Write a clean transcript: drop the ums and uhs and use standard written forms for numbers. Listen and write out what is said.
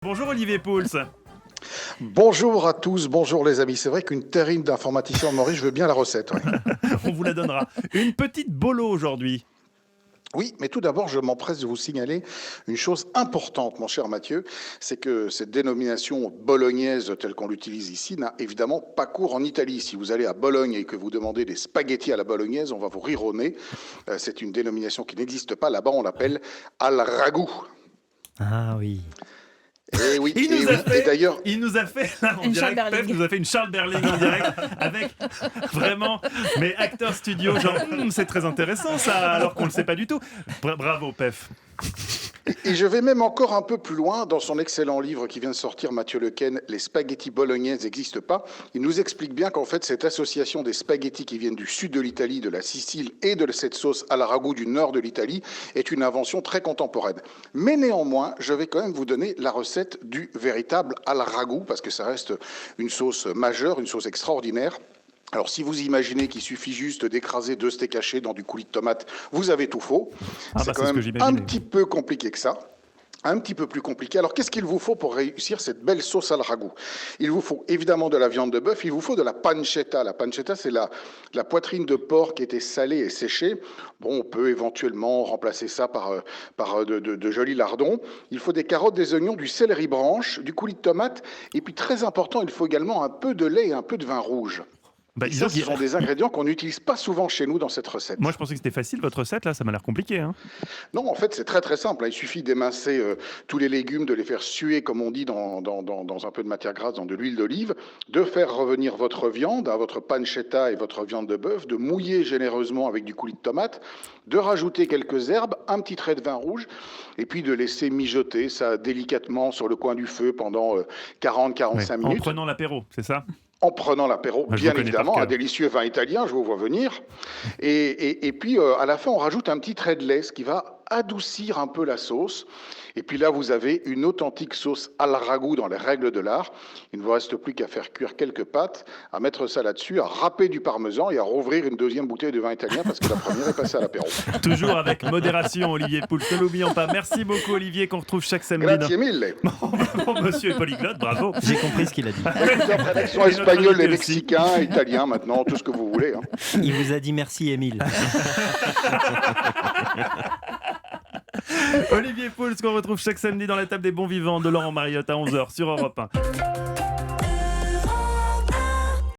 Bonjour Olivier Pouls. Bonjour à tous, bonjour les amis. C'est vrai qu'une terrine d'informaticien en Maurice, je veux bien la recette. Ouais. On vous la donnera. Une petite bolo aujourd'hui. Oui, mais tout d'abord, je m'empresse de vous signaler une chose importante, mon cher Mathieu, c'est que cette dénomination bolognaise telle qu'on l'utilise ici n'a évidemment pas cours en Italie. Si vous allez à Bologne et que vous demandez des spaghettis à la bolognaise, on va vous rire au nez. C'est une dénomination qui n'existe pas. Là-bas, on l'appelle al ragout. Ah oui. Et oui, Il et nous a oui. Et fait, d'ailleurs, il nous a fait là, en Une direct, Charles Pef Berling. nous a fait une Charles Berling en direct avec vraiment mes acteurs studio, genre c'est très intéressant ça, alors qu'on le sait pas du tout. Bravo Pef. et je vais même encore un peu plus loin dans son excellent livre qui vient de sortir, Mathieu Lequesne, Les spaghettis bolognaises n'existent pas. Il nous explique bien qu'en fait, cette association des spaghettis qui viennent du sud de l'Italie, de la Sicile et de cette sauce à la ragout du nord de l'Italie est une invention très contemporaine. Mais néanmoins, je vais quand même vous donner la recette du véritable al ragout parce que ça reste une sauce majeure, une sauce extraordinaire. Alors, si vous imaginez qu'il suffit juste d'écraser 2 steaks hachés dans du coulis de tomate, vous avez tout faux. Ah C'est bah, quand c'est ce que même un j'imaginais. petit peu compliqué que ça. Un petit peu plus compliqué. Alors, qu'est-ce qu'il vous faut pour réussir cette belle sauce al ragout? Il vous faut évidemment de la viande de bœuf, il vous faut de la pancetta. La pancetta, c'est la poitrine de porc qui était salée et séchée. Bon, on peut éventuellement remplacer ça par de jolis lardons. Il faut des carottes, des oignons, du céleri branche, du coulis de tomate. Et puis, très important, il faut également un peu de lait et un peu de vin rouge. Bah, Et dis ça, donc, ce sont des ingrédients qu'on n'utilise pas souvent chez nous dans cette recette. moi je pensais que c'était facile votre recette là, ça m'a l'air compliqué. Hein. Non, en fait, c'est très très simple. Il suffit d'émincer tous les légumes, de les faire suer, comme on dit, dans un peu de matière grasse, dans de l'huile d'olive, de faire revenir votre viande, votre pancetta et votre viande de bœuf, de mouiller généreusement avec du coulis de tomate, de rajouter quelques herbes, un petit trait de vin rouge, et puis de laisser mijoter ça délicatement sur le coin du feu pendant 40-45 Ouais. En minutes. prenant l'apéro, c'est ça? En prenant l'apéro, Moi, je bien vous connais par évidemment, cœur. un délicieux vin italien, je vous vois venir. Et puis, à la fin, on rajoute un petit trait de lait, ce qui va adoucir un peu la sauce. Et puis là, vous avez une authentique sauce al ragout dans les règles de l'art. Il ne vous reste plus qu'à faire cuire quelques pâtes, à mettre ça là-dessus, à râper du parmesan et à rouvrir une deuxième bouteille de vin italien parce que la première est passée à l'apéro. Toujours avec modération Olivier Pouls, ne l'oublions pas. Merci beaucoup Olivier qu'on retrouve chaque samedi. Grazie mille. Bon, monsieur est polyglotte, bravo. J'ai compris ce qu'il a dit. Traduction Et notre espagnole, invité les aussi. Mexicains, Italiens, maintenant, tout ce que vous voulez. Hein. Il vous a dit merci, Émile. Olivier Pouls qu'on retrouve chaque samedi dans la table des bons vivants de Laurent Mariotte à 11h sur Europe 1.